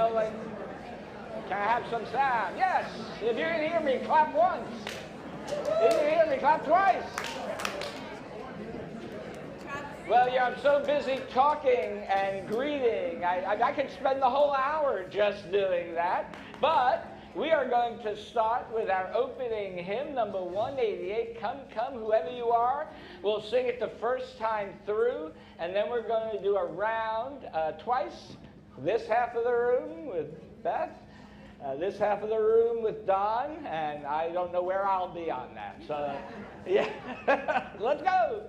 Wolin? Can I have some sound? Yes. If you can hear me, clap once. If you can hear me, clap twice. Well, yeah, I'm so busy talking and greeting. I could spend the whole hour just doing that. But we are going to start with our opening hymn, number 188, Come, Come, Whoever You Are. We'll sing it the first time through, and then we're going to do a round twice. This half of the room with Beth, this half of the room with Don, and I don't know where I'll be on that. So, yeah, let's go.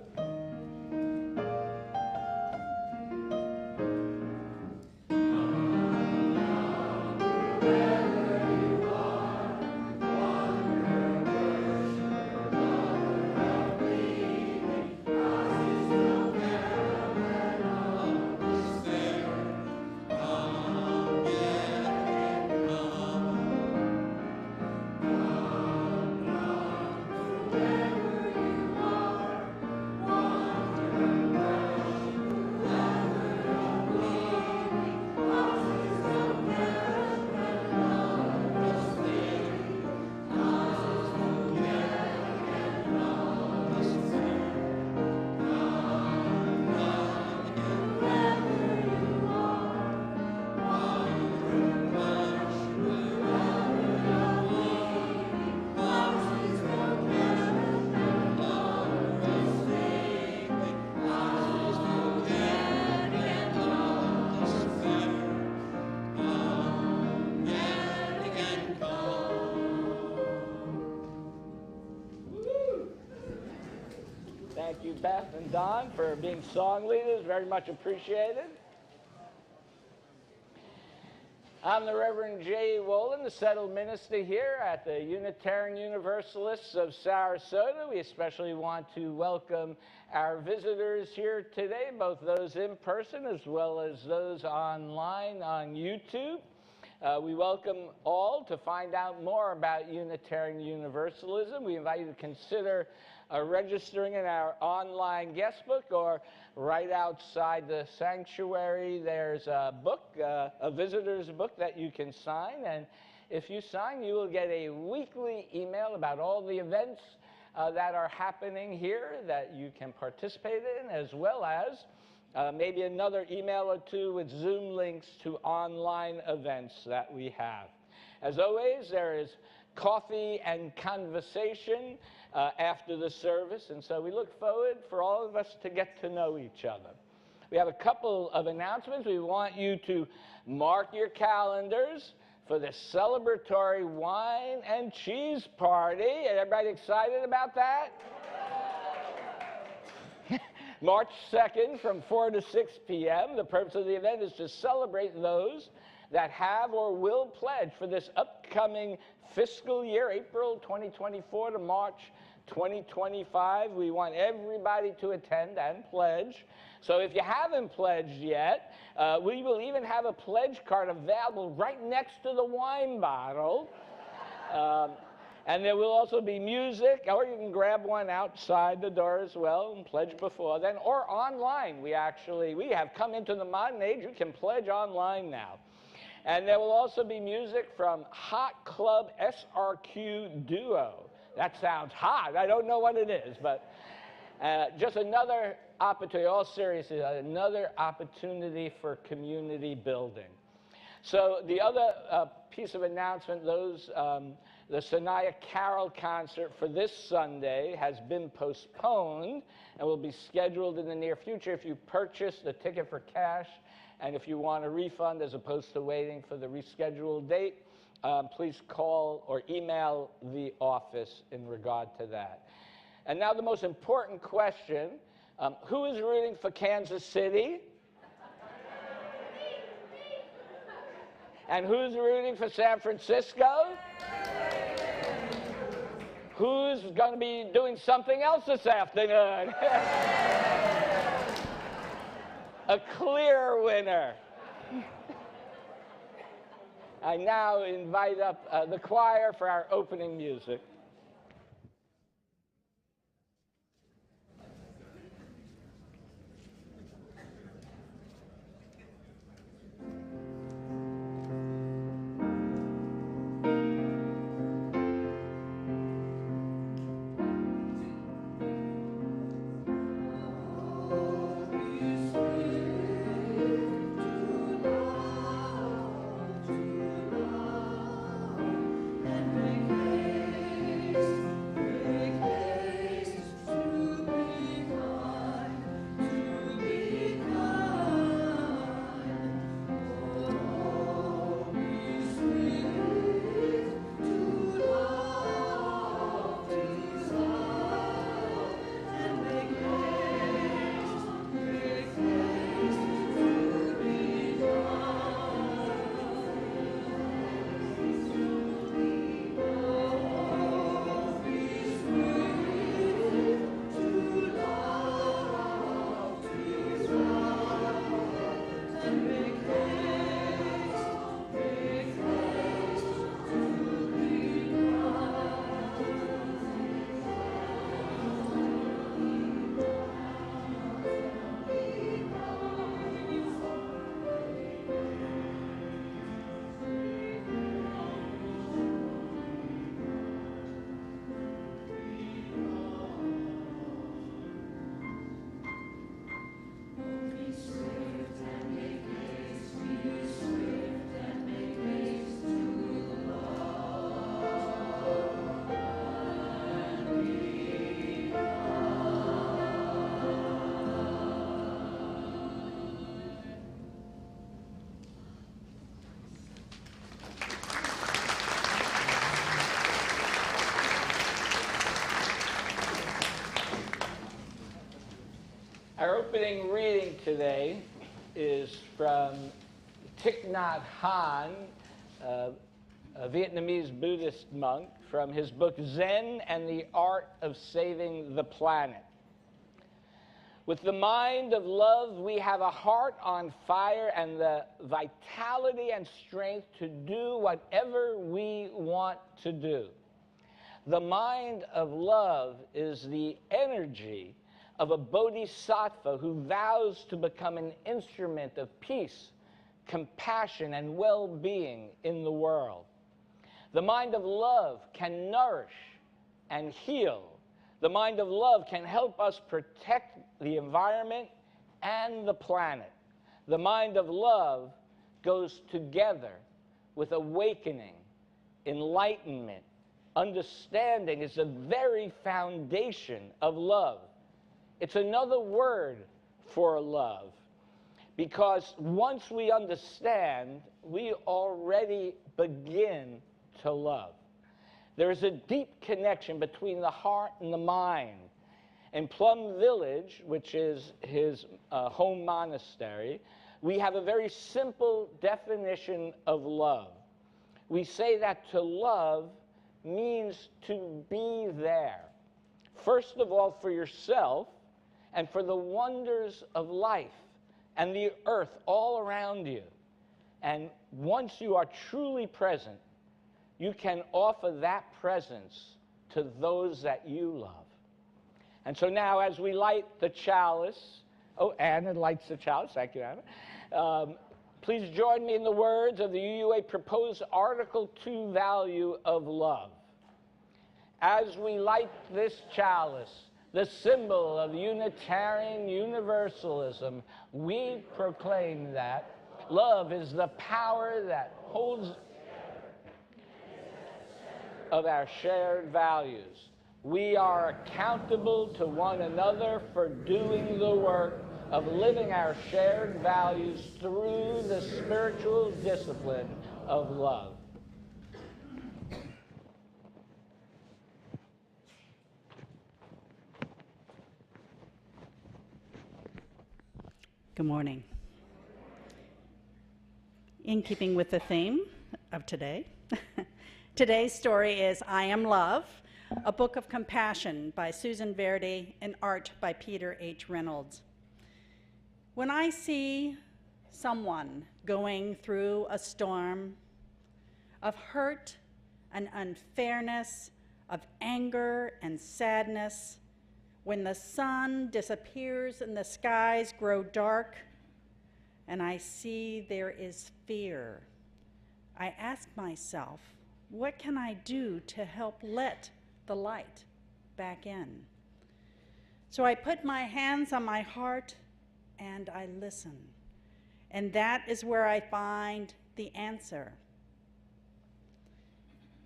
Thank you, Beth and Don, for being song leaders. Very much appreciated. I'm the Reverend J. Wolin, the settled minister here at the Unitarian Universalists of Sarasota. We especially want to welcome our visitors here today, both those in person as well as those online on YouTube. We welcome all to find out more about Unitarian Universalism. We invite you to consider registering in our online guest book, or right outside the sanctuary there's a book, a visitor's book that you can sign, and if you sign you will get a weekly email about all the events that are happening here that you can participate in, as well as maybe another email or two with Zoom links to online events that we have. As always, there is coffee and conversation after the service, and so we look forward for all of us to get to know each other. We have a couple of announcements. We want you to mark your calendars for the celebratory wine and cheese party. Everybody excited about that? March 2nd from 4 to 6 p.m. The purpose of the event is to celebrate those that have or will pledge for this upcoming fiscal year, April 2024 to March 2025. We want everybody to attend and pledge. So if you haven't pledged yet, we will even have a pledge card available right next to the wine bottle. And there will also be music, or you can grab one outside the door as well and pledge before then, or online. We have come into the modern age. You can pledge online now. And there will also be music from Hot Club SRQ Duo. That sounds hot. I don't know what it is, but just another opportunity, all seriously, another opportunity for community building. So the other piece of announcement, the Sanaya Carol concert for this Sunday has been postponed and will be scheduled in the near future. If you purchase the ticket for cash, and if you want a refund as opposed to waiting for the rescheduled date, please call or email the office in regard to that. And now the most important question, who is rooting for Kansas City? And who's rooting for San Francisco? Who's going to be doing something else this afternoon? A clear winner. I now invite up the choir for our opening music. Our opening reading today is from Thich Nhat Hanh, a Vietnamese Buddhist monk, from his book Zen and the Art of Saving the Planet. With the mind of love, we have a heart on fire and the vitality and strength to do whatever we want to do. The mind of love is the energy of a bodhisattva who vows to become an instrument of peace, compassion, and well-being in the world. The mind of love can nourish and heal. The mind of love can help us protect the environment and the planet. The mind of love goes together with awakening, enlightenment. Understanding is the very foundation of love. It's another word for love, because once we understand, we already begin to love. There is a deep connection between the heart and the mind. In Plum Village, which is his home monastery, we have a very simple definition of love. We say that to love means to be there, first of all for yourself and for the wonders of life and the earth all around you. And once you are truly present, you can offer that presence to those that you love. And so now, as we light the chalice, Anna lights the chalice, thank you, Anna. Please join me in the words of the UUA proposed Article 2 value of love. As we light this chalice, the symbol of Unitarian Universalism, we proclaim that love is the power that holds of our shared values. We are accountable to one another for doing the work of living our shared values through the spiritual discipline of love. Good morning. In keeping with the theme of today, today's story is I Am Love, a book of compassion by Susan Verde and art by Peter H. Reynolds. When I see someone going through a storm of hurt and unfairness, of anger and sadness, when the sun disappears and the skies grow dark, and I see there is fear, I ask myself, what can I do to help let the light back in? So I put my hands on my heart and I listen. And that is where I find the answer.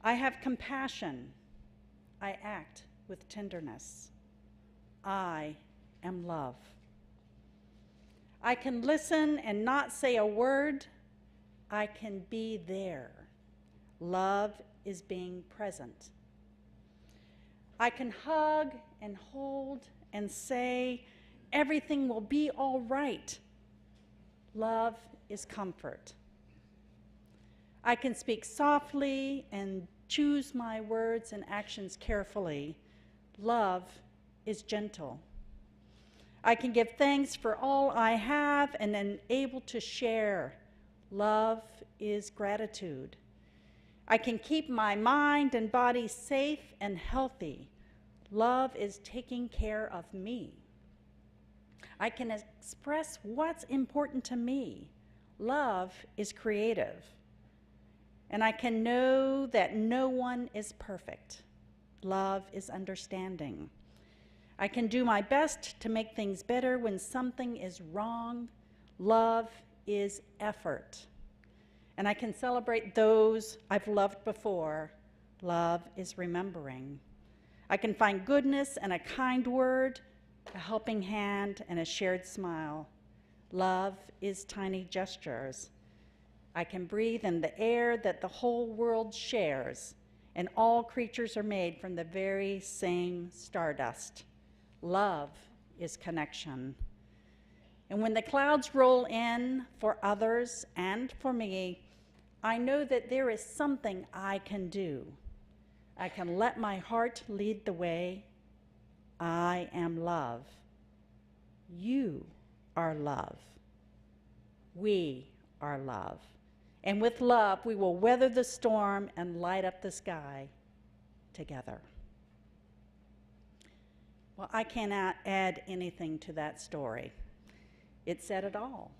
I have compassion. I act with tenderness. I am love. I can listen and not say a word. I can be there. Love is being present. I can hug and hold and say, everything will be all right. Love is comfort. I can speak softly and choose my words and actions carefully. Love is gentle. I can give thanks for all I have and am able to share. Love is gratitude. I can keep my mind and body safe and healthy. Love is taking care of me. I can express what's important to me. Love is creative. And I can know that no one is perfect. Love is understanding. I can do my best to make things better when something is wrong. Love is effort. And I can celebrate those I've loved before. Love is remembering. I can find goodness and a kind word, a helping hand, and a shared smile. Love is tiny gestures. I can breathe in the air that the whole world shares, and all creatures are made from the very same stardust. Love is connection. And when the clouds roll in for others and for me, I know that there is something I can do. I can let my heart lead the way. I am love. You are love. We are love. And with love, we will weather the storm and light up the sky together. Well, I cannot add anything to that story. It said it all.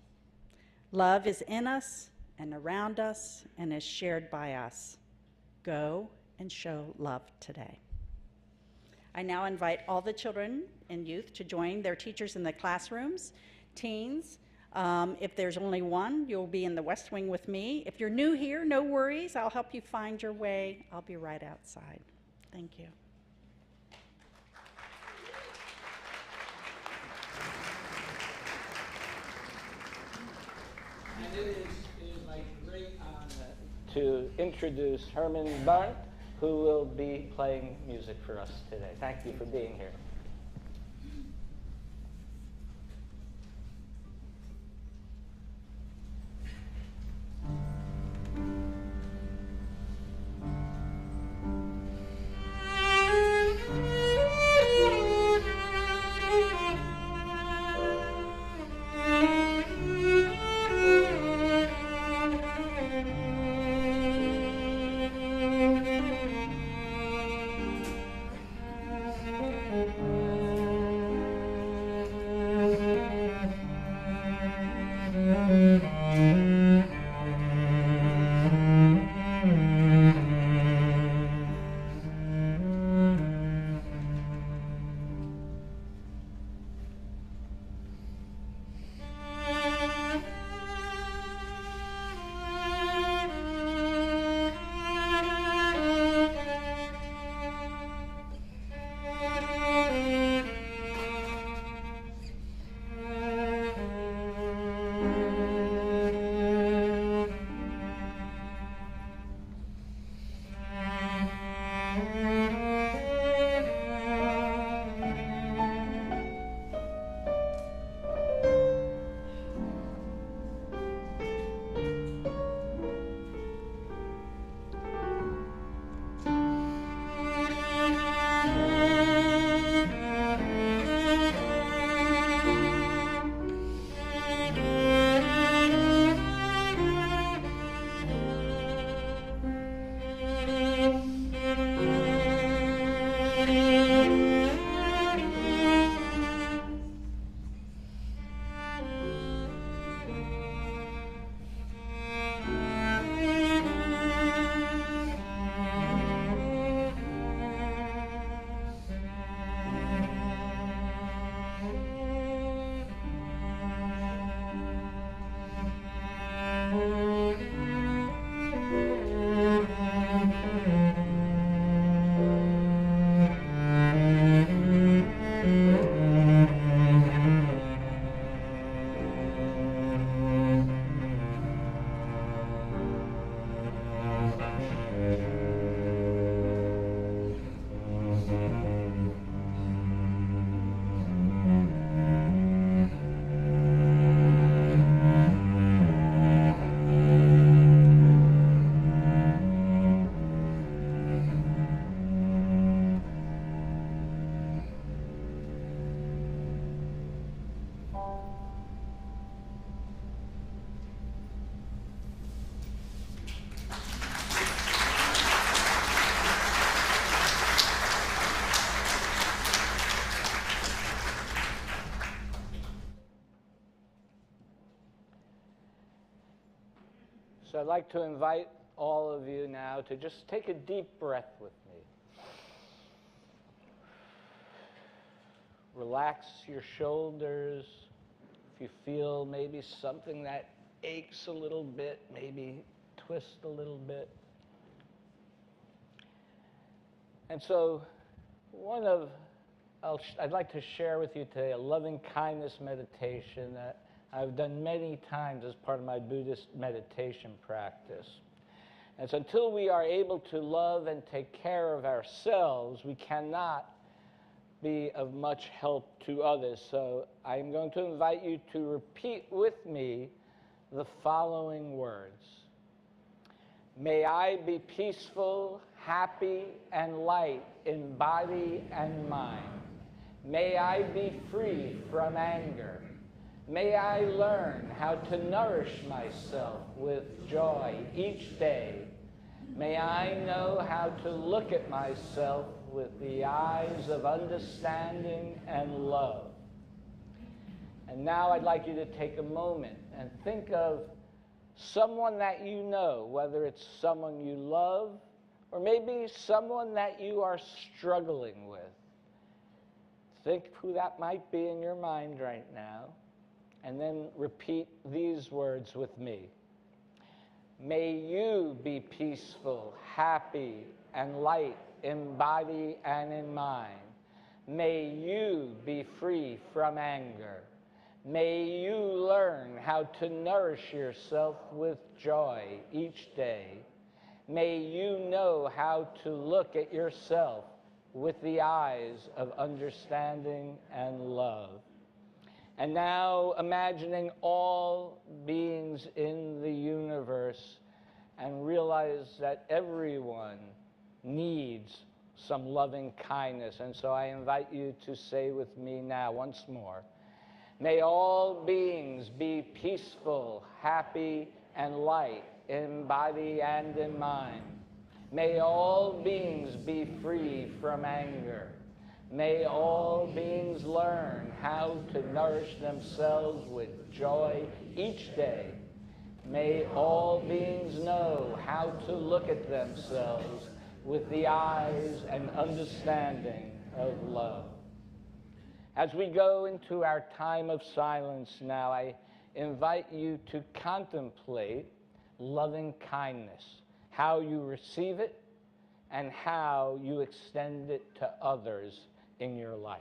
Love is in us and around us and is shared by us. Go and show love today. I now invite all the children and youth to join their teachers in the classrooms. Teens, if there's only one, you'll be in the West Wing with me. If you're new here, no worries. I'll help you find your way. I'll be right outside. Thank you. And it is my great honor to introduce Herman Barnt, who will be playing music for us today. Thank you for being here. So I'd like to invite all of you now to just take a deep breath with me. Relax your shoulders. If you feel maybe something that aches a little bit, maybe twist a little bit. And so I'd like to share with you today a loving kindness meditation that I've done many times as part of my Buddhist meditation practice. And so until we are able to love and take care of ourselves, we cannot be of much help to others. So I'm going to invite you to repeat with me the following words. May I be peaceful, happy, and light in body and mind. May I be free from anger. May I learn how to nourish myself with joy each day. May I know how to look at myself with the eyes of understanding and love. And now I'd like you to take a moment and think of someone that you know, whether it's someone you love or maybe someone that you are struggling with. Think who that might be in your mind right now, and then repeat these words with me. May you be peaceful, happy, and light in body and in mind. May you be free from anger. May you learn how to nourish yourself with joy each day. May you know how to look at yourself with the eyes of understanding and love. And now imagining all beings in the universe and realize that everyone needs some loving kindness. And so I invite you to say with me now once more, may all beings be peaceful, happy, and light in body and in mind. May all beings be free from anger. May all beings learn how to nourish themselves with joy each day. May all beings know how to look at themselves with the eyes and understanding of love. As we go into our time of silence now, I invite you to contemplate loving kindness, how you receive it, and how you extend it to others in your life.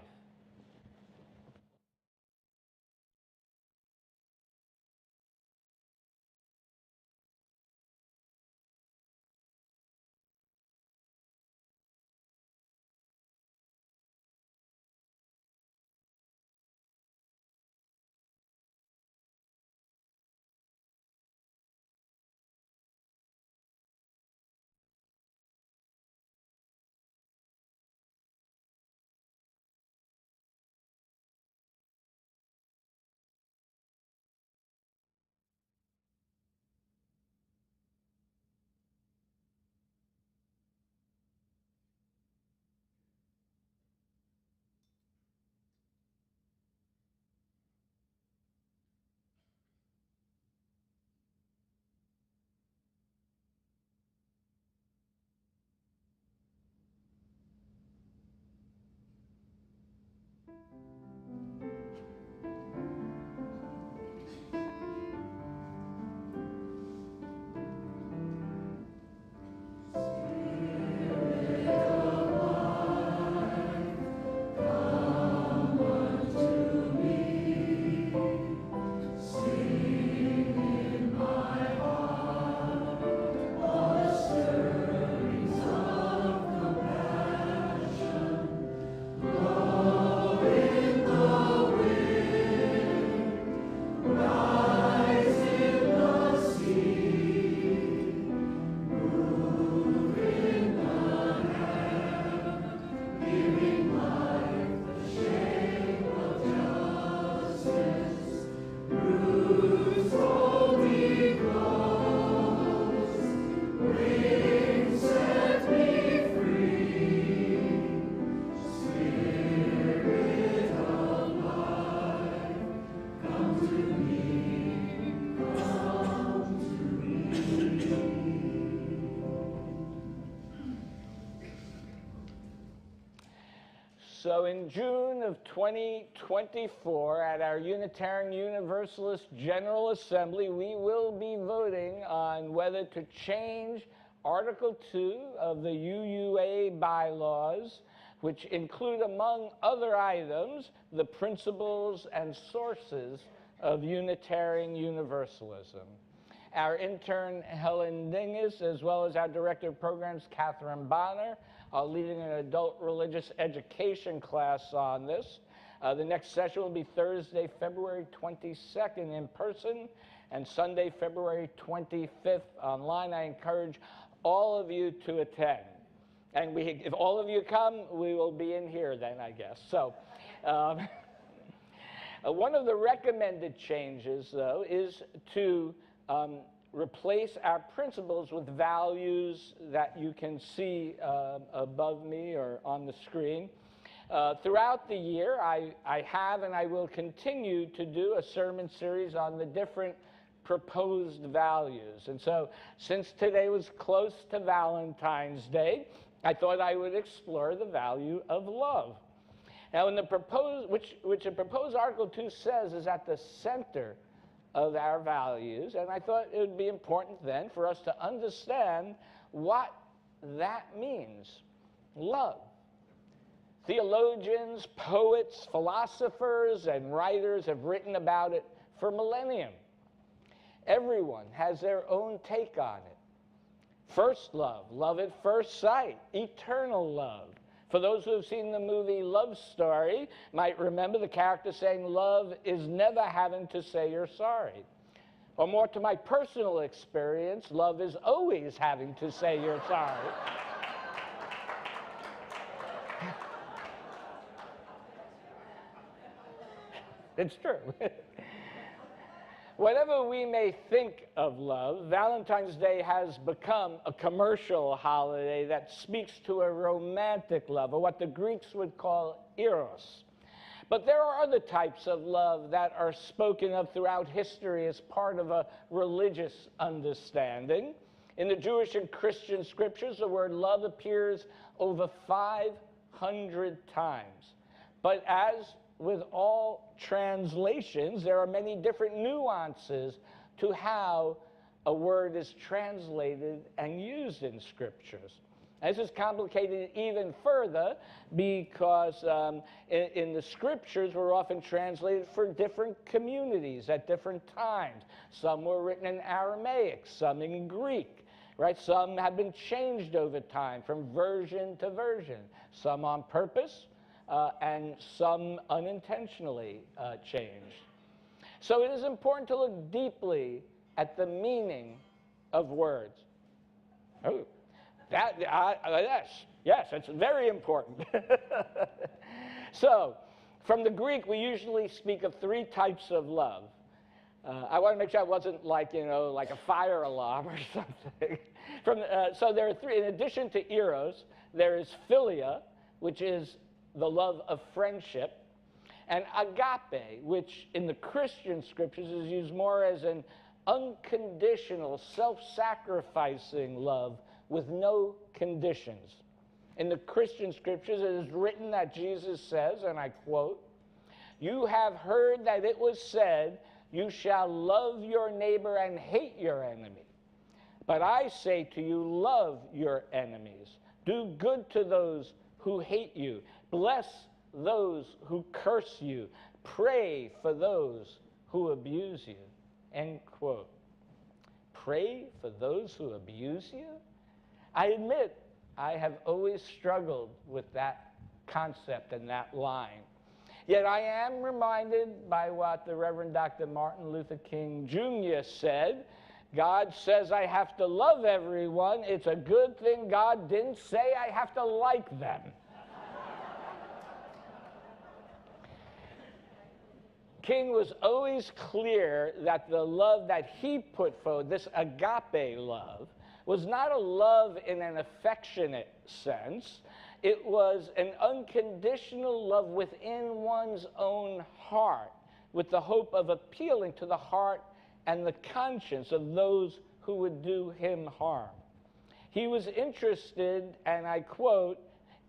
So in June of 2024, at our Unitarian Universalist General Assembly, we will be voting on whether to change Article 2 of the UUA bylaws, which include, among other items, the principles and sources of Unitarian Universalism. Our intern, Helen Dingus, as well as our Director of Programs, Catherine Bonner, leading an adult religious education class on this. The next session will be Thursday, February 22nd in person, and Sunday, February 25th online. I encourage all of you to attend. And if all of you come, we will be in here then, I guess. So one of the recommended changes, though, is to replace our principles with values that you can see above me or on the screen. Throughout the year, I have and I will continue to do a sermon series on the different proposed values. And so, since today was close to Valentine's Day, I thought I would explore the value of love. Now, in the proposed, which the proposed Article 2 says is at the center of our values, and I thought it would be important then for us to understand what that means, love. Theologians, poets, philosophers, and writers have written about it for millennium. Everyone has their own take on it. First love, love at first sight, eternal love. For those who have seen the movie Love Story, might remember the character saying, love is never having to say you're sorry. Or more to my personal experience, love is always having to say you're sorry. It's true. Whatever we may think of love, Valentine's Day has become a commercial holiday that speaks to a romantic love, or what the Greeks would call eros. But there are other types of love that are spoken of throughout history as part of a religious understanding. In the Jewish and Christian scriptures, the word love appears over 500 times. But as with all translations, there are many different nuances to how a word is translated and used in scriptures. This is complicated even further because in the scriptures were often translated for different communities at different times. Some were written in Aramaic, some in Greek, right? Some have been changed over time from version to version, some on purpose, and some unintentionally changed. So it is important to look deeply at the meaning of words. Oh, yes, it's very important. So, from the Greek, we usually speak of three types of love. I want to make sure it wasn't like, like a fire alarm or something. So there are three. In addition to eros, there is philia, which is the love of friendship, and agape, which in the Christian scriptures is used more as an unconditional, self-sacrificing love with no conditions. In the Christian scriptures, it is written that Jesus says, and I quote, "You have heard that it was said, you shall love your neighbor and hate your enemy. But I say to you, love your enemies. Do good to those who hate you. Bless those who curse you. Pray for those who abuse you." End quote. Pray for those who abuse you? I admit, I have always struggled with that concept and that line. Yet I am reminded by what the Reverend Dr. Martin Luther King Jr. said. God says I have to love everyone. It's a good thing God didn't say I have to like them. King was always clear that the love that he put forward, this agape love, was not a love in an affectionate sense. It was an unconditional love within one's own heart, with the hope of appealing to the heart and the conscience of those who would do him harm. He was interested, and I quote,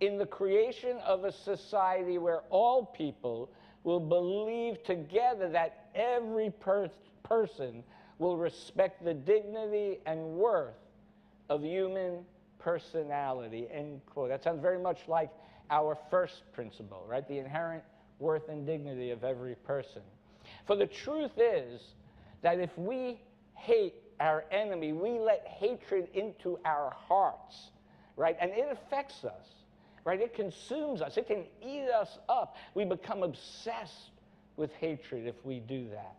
in the creation of a society where all people will believe together that every person will respect the dignity and worth of human personality, end quote. That sounds very much like our first principle, right? The inherent worth and dignity of every person. For the truth is that if we hate our enemy, we let hatred into our hearts, right? And it affects us, right? It consumes us. It can eat us up. We become obsessed with hatred if we do that.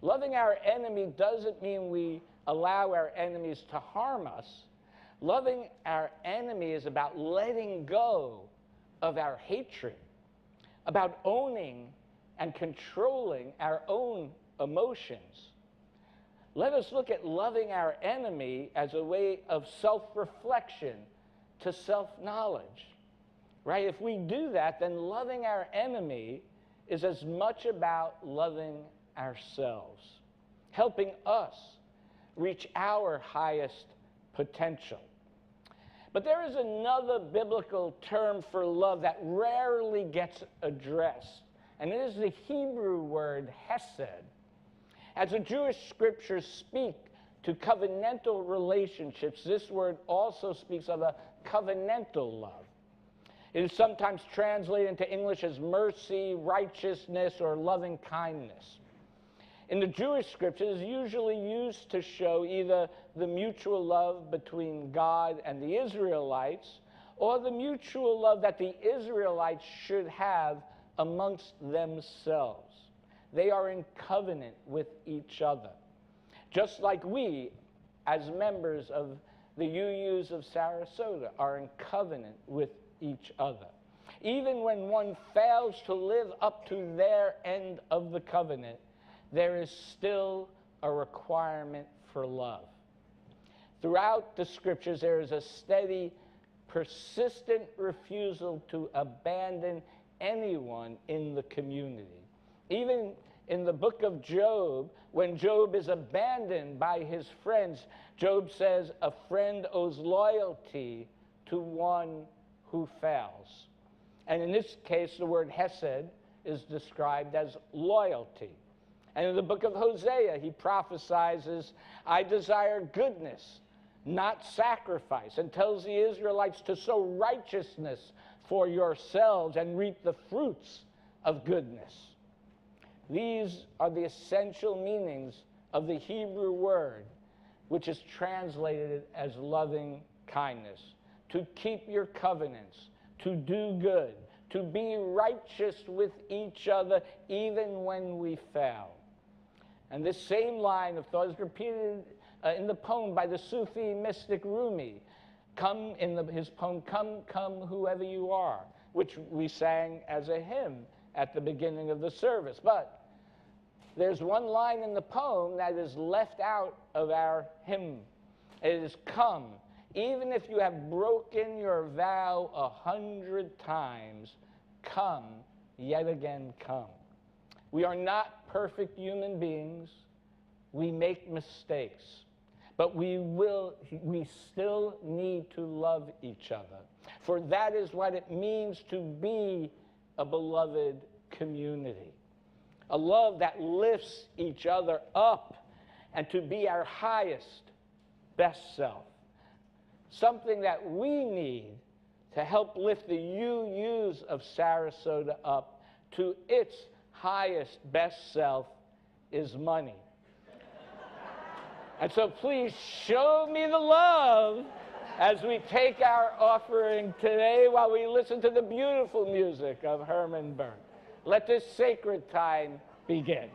Loving our enemy doesn't mean we allow our enemies to harm us. Loving our enemy is about letting go of our hatred, about owning and controlling our own emotions. Let us look at loving our enemy as a way of self-reflection to self-knowledge, right? If we do that, then loving our enemy is as much about loving ourselves, helping us reach our highest potential. But there is another biblical term for love that rarely gets addressed, and it is the Hebrew word hesed. As the Jewish scriptures speak to covenantal relationships, this word also speaks of a covenantal love. It is sometimes translated into English as mercy, righteousness, or loving kindness. In the Jewish scriptures, it is usually used to show either the mutual love between God and the Israelites, or the mutual love that the Israelites should have amongst themselves. They are in covenant with each other. Just like we, as members of the UUs of Sarasota, are in covenant with each other. Even when one fails to live up to their end of the covenant, there is still a requirement for love. Throughout the scriptures, there is a steady, persistent refusal to abandon anyone in the community. Even in the book of Job, when Job is abandoned by his friends, Job says a friend owes loyalty to one who fails. And in this case, the word hesed is described as loyalty. And in the book of Hosea, he prophesies, I desire goodness, not sacrifice, and tells the Israelites to sow righteousness for yourselves and reap the fruits of goodness. These are the essential meanings of the Hebrew word, which is translated as loving kindness. To keep your covenants, to do good, to be righteous with each other even when we fail. And this same line of thought is repeated in the poem by the Sufi mystic Rumi. His poem, Come, Come, Whoever You Are, which we sang as a hymn at the beginning of the service. But there's one line in the poem that is left out of our hymn. It is, come, even if you have broken your vow 100 times, come, yet again come. We are not perfect human beings. We make mistakes. But we still need to love each other. For that is what it means to be a beloved community. A love that lifts each other up and to be our highest, best self. Something that we need to help lift the UUs of Sarasota up to its highest, best self is money. And so please show me the love as we take our offering today while we listen to the beautiful music of Herman Burke. Let this sacred time begin.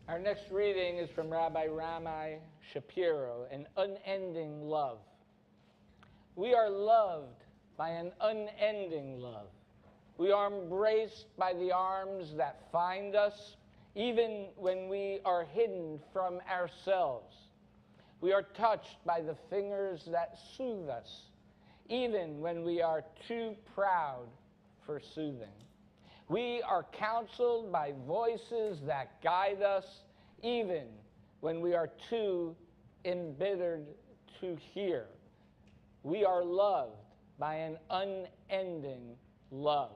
Our next reading is from Rabbi Rami Shapiro, An Unending Love. We are loved by an unending love. We are embraced by the arms that find us, even when we are hidden from ourselves. We are touched by the fingers that soothe us, even when we are too proud for soothing. We are counseled by voices that guide us, even when we are too embittered to hear. We are loved by an unending love.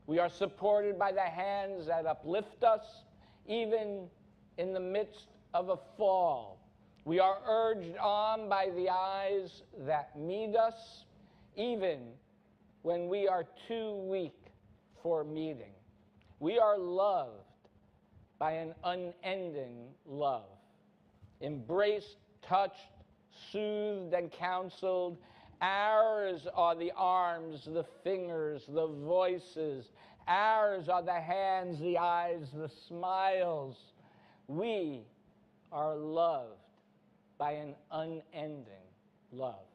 We are supported by the hands that uplift us, even in the midst of a fall. We are urged on by the eyes that meet us, even when we are too weak for meeting. We are loved by an unending love. Embraced, touched, soothed, and counseled, ours are the arms, the fingers, the voices. Ours are the hands, the eyes, the smiles. We are loved by an unending love.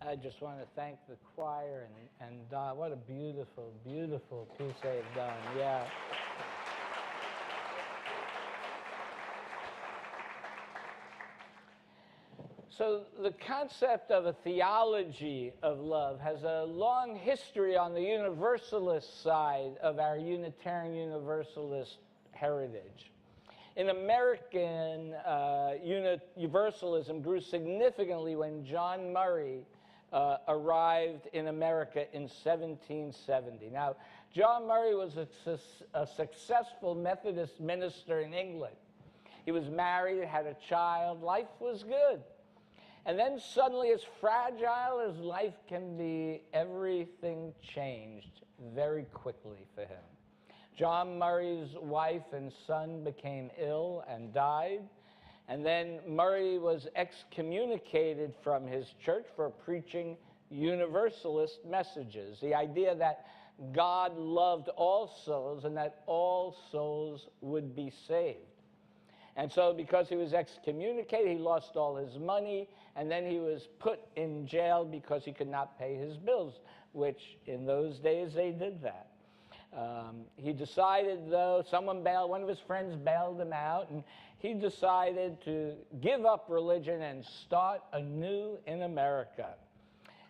I just want to thank the choir and what a beautiful, beautiful piece they've done. Yeah. So the concept of a theology of love has a long history on the Universalist side of our Unitarian Universalist heritage. In American, Universalism grew significantly when John Murray arrived in America in 1770. Now, John Murray was a successful Methodist minister in England. He was married, had a child, life was good. And then suddenly, as fragile as life can be, everything changed very quickly for him. John Murray's wife and son became ill and died. And then Murray was excommunicated from his church for preaching Universalist messages. The idea that God loved all souls and that all souls would be saved. And so because he was excommunicated, he lost all his money, and then he was put in jail because he could not pay his bills, which in those days they did that. He decided, though, one of his friends bailed him out, and he decided to give up religion and start anew in America.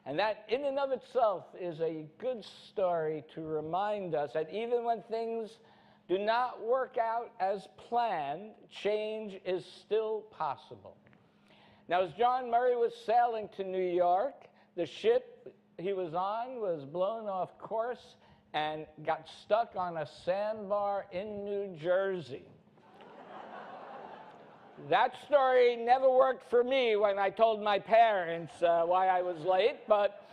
And that, in and of itself, is a good story to remind us that even when things do not work out as planned, change is still possible. Now, as John Murray was sailing to New York, the ship he was on was blown off course and got stuck on a sandbar in New Jersey. That story never worked for me when I told my parents why I was late, but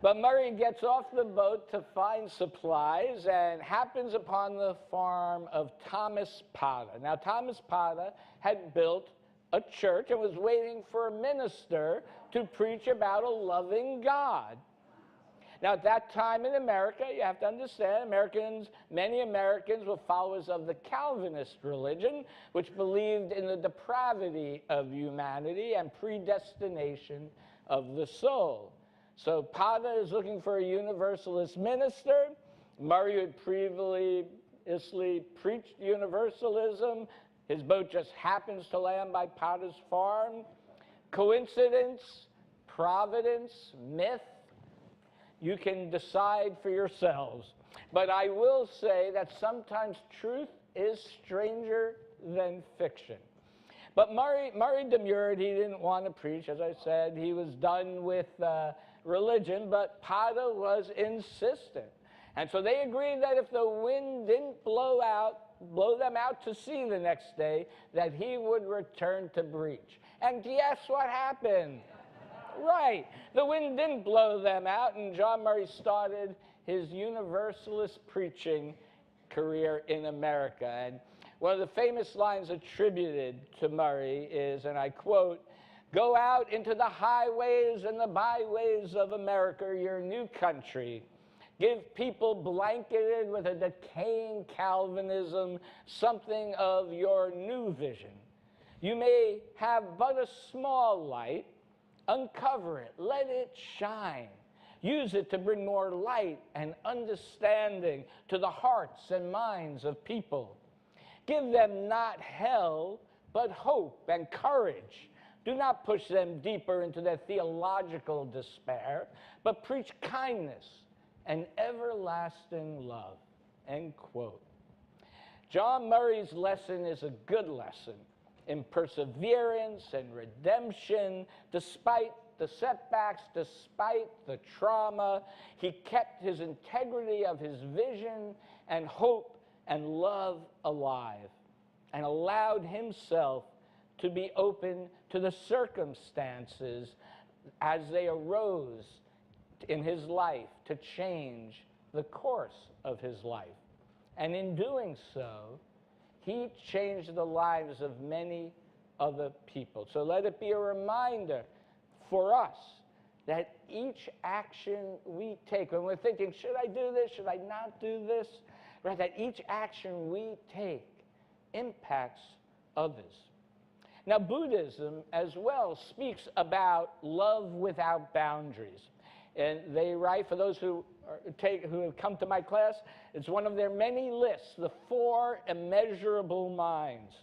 Murray gets off the boat to find supplies and happens upon the farm of Thomas Potter. Now, Thomas Potter had built a church and was waiting for a minister to preach about a loving God. Now, at that time in America, you have to understand, many Americans were followers of the Calvinist religion, which believed in the depravity of humanity and predestination of the soul. So Potter is looking for a Universalist minister. Murray had previously preached Universalism. His boat just happens to land by Potter's farm. Coincidence, providence, myth? You can decide for yourselves. But I will say that sometimes truth is stranger than fiction. But Murray demurred. He didn't want to preach. As I said, he was done with religion, but Potter was insistent. And so they agreed that if the wind didn't blow them out to sea the next day, that he would return to preach. And guess what happened? Right. The wind didn't blow them out, and John Murray started his Universalist preaching career in America. And one of the famous lines attributed to Murray is, and I quote, "Go out into the highways and the byways of America, your new country. Give people blanketed with a decaying Calvinism something of your new vision. You may have but a small light. Uncover it. Let it shine. Use it to bring more light and understanding to the hearts and minds of people. Give them not hell, but hope and courage. Do not push them deeper into their theological despair, but preach kindness and everlasting love." End quote. John Murray's lesson is a good lesson in perseverance and redemption. Despite the setbacks, despite the trauma, he kept his integrity of his vision and hope and love alive and allowed himself to be open to the circumstances as they arose in his life to change the course of his life. And in doing so, he changed the lives of many other people. So let it be a reminder for us that each action we take, when we're thinking, should I do this, should I not do this, right, that each action we take impacts others. Now, Buddhism as well speaks about love without boundaries. And they write, for those who have come to my class, it's one of their many lists, the 4 immeasurable minds.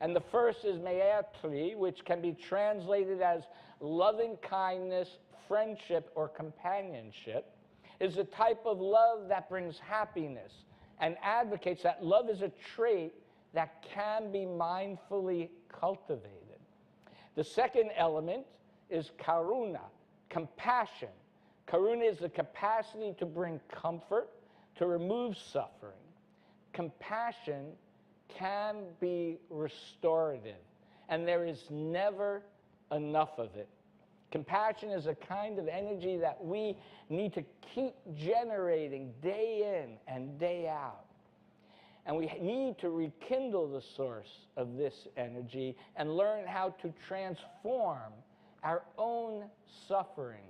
And the first is Maitri, which can be translated as loving kindness, friendship, or companionship, is a type of love that brings happiness and advocates that love is a trait that can be mindfully cultivated. The second element is Karuna, compassion. Karuna is the capacity to bring comfort, to remove suffering. Compassion can be restorative, and there is never enough of it. Compassion is a kind of energy that we need to keep generating day in and day out. And we need to rekindle the source of this energy and learn how to transform our own suffering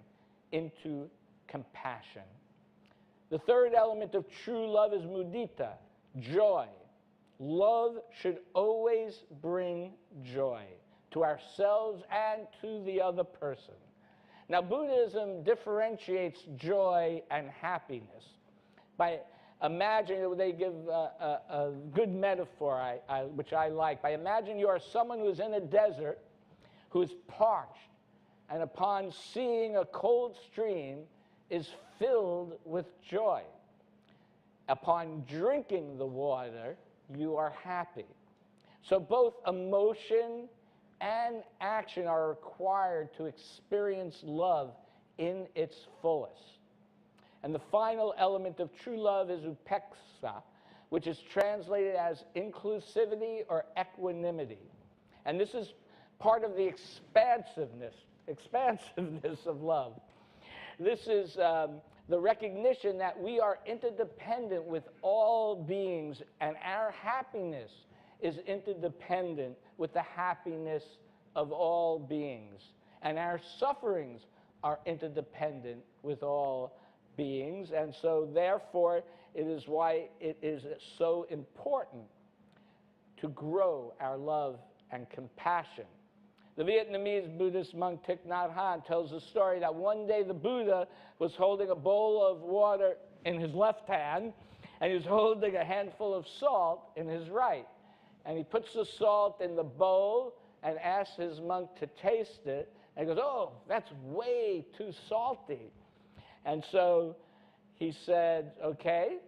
into compassion. The third element of true love is mudita, joy. Love should always bring joy to ourselves and to the other person. Now, Buddhism differentiates joy and happiness by imagining, they give a good metaphor, which I like, by imagining you are someone who is in a desert, who is parched, and upon seeing a cold stream is filled with joy. Upon drinking the water, you are happy. So both emotion and action are required to experience love in its fullest. And the final element of true love is upekkha, which is translated as inclusivity or equanimity. And this is part of the expansiveness of love. This is the recognition that we are interdependent with all beings, and our happiness is interdependent with the happiness of all beings. And our sufferings are interdependent with all beings. And so, therefore, it is why it is so important to grow our love and compassion. The Vietnamese Buddhist monk Thich Nhat Hanh tells the story that one day the Buddha was holding a bowl of water in his left hand, and he was holding a handful of salt in his right. And he puts the salt in the bowl and asks his monk to taste it. And he goes, "Oh, that's way too salty." And so he said, "Okay,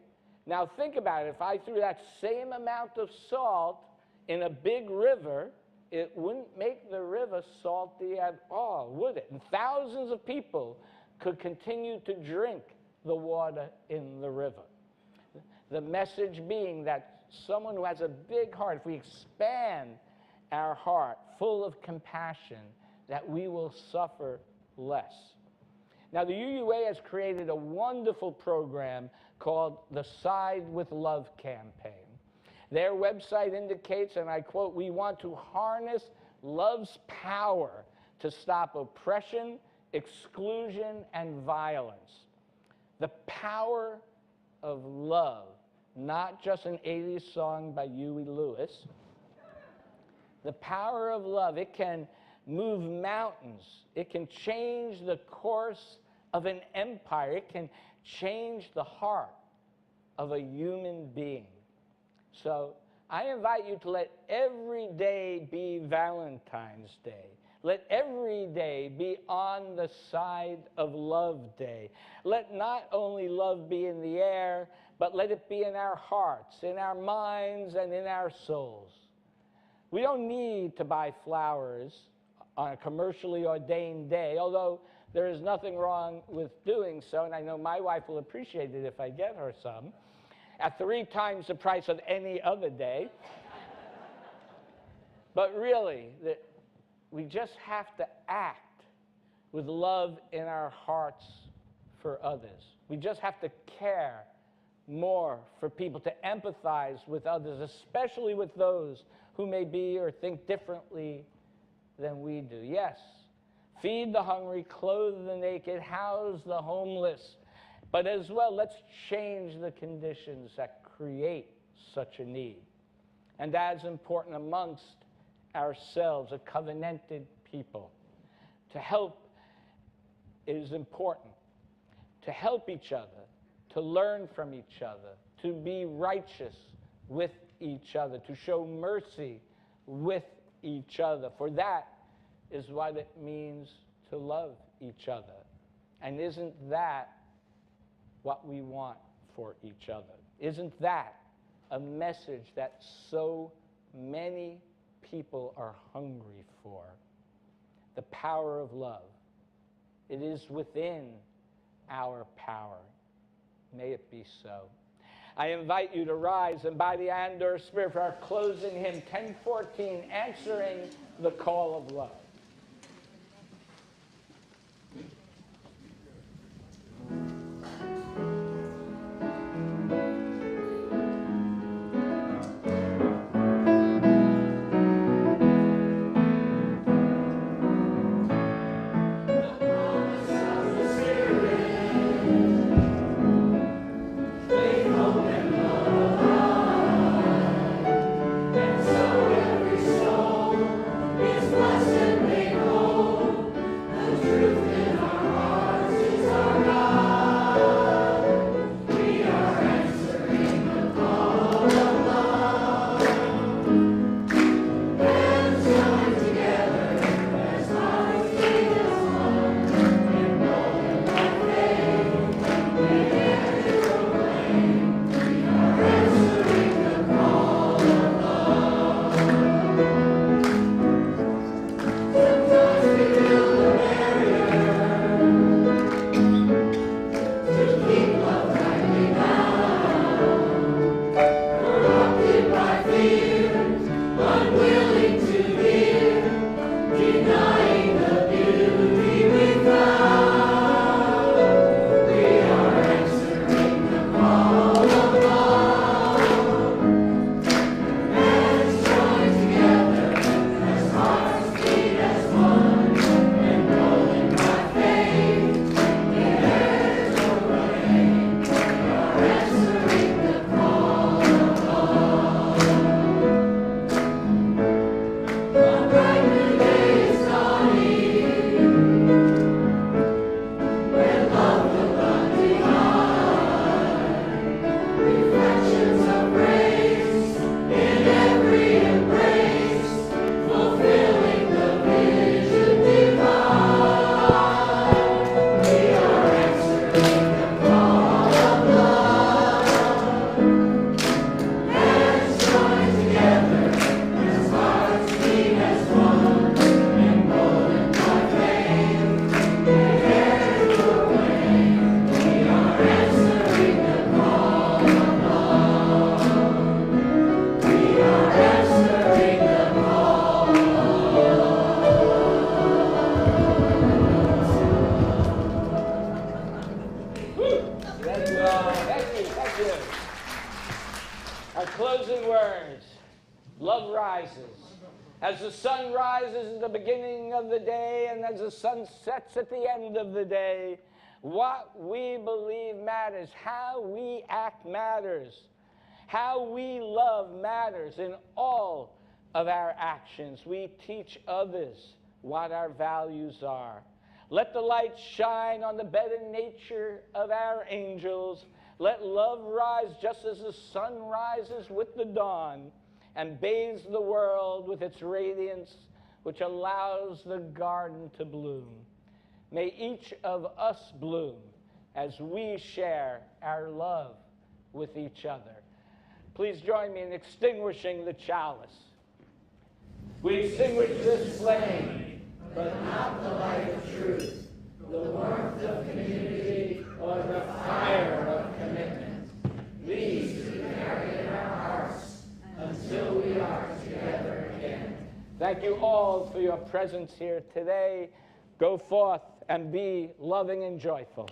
now think about it. If I threw that same amount of salt in a big river, it wouldn't make the river salty at all, would it?" And thousands of people could continue to drink the water in the river. The message being that someone who has a big heart, if we expand our heart full of compassion, that we will suffer less. Now, the UUA has created a wonderful program called the Side with Love campaign. Their website indicates, and I quote, "We want to harness love's power to stop oppression, exclusion, and violence." The power of love, not just an 80s song by Huey Lewis. The power of love, it can move mountains. It can change the course of an empire. It can change the heart of a human being. So I invite you to let every day be Valentine's Day. Let every day be on the side of Love Day. Let not only love be in the air, but let it be in our hearts, in our minds, and in our souls. We don't need to buy flowers on a commercially ordained day, although there is nothing wrong with doing so, and I know my wife will appreciate it if I get her some, at 3 times the price of any other day. But really, we just have to act with love in our hearts for others. We just have to care more for people, to empathize with others, especially with those who may be or think differently than we do. Yes, feed the hungry, clothe the naked, house the homeless, but as well, let's change the conditions that create such a need. And as important amongst ourselves a covenanted people. To help is important. To help each other, to learn from each other, to be righteous with each other, to show mercy with each other. For that is what it means to love each other. And isn't that what we want for each other? Isn't that a message that so many people are hungry for? The power of love. It is within our power. May it be so. I invite you to rise and by the and/or Spirit for our closing hymn, 1014, Answering the Call of Love. Closing words. Love rises. As the sun rises at the beginning of the day and as the sun sets at the end of the day, what we believe matters. How we act matters. How we love matters in all of our actions. We teach others what our values are. Let the light shine on the better nature of our angels. Let love rise just as the sun rises with the dawn and bathes the world with its radiance, which allows the garden to bloom. May each of us bloom as we share our love with each other. Please join me in extinguishing the chalice. We extinguish this flame, but not the light of truth, the warmth of community, or the fire of commitment. These we carry in our hearts until we are together again. Thank you all for your presence here today. Go forth and be loving and joyful.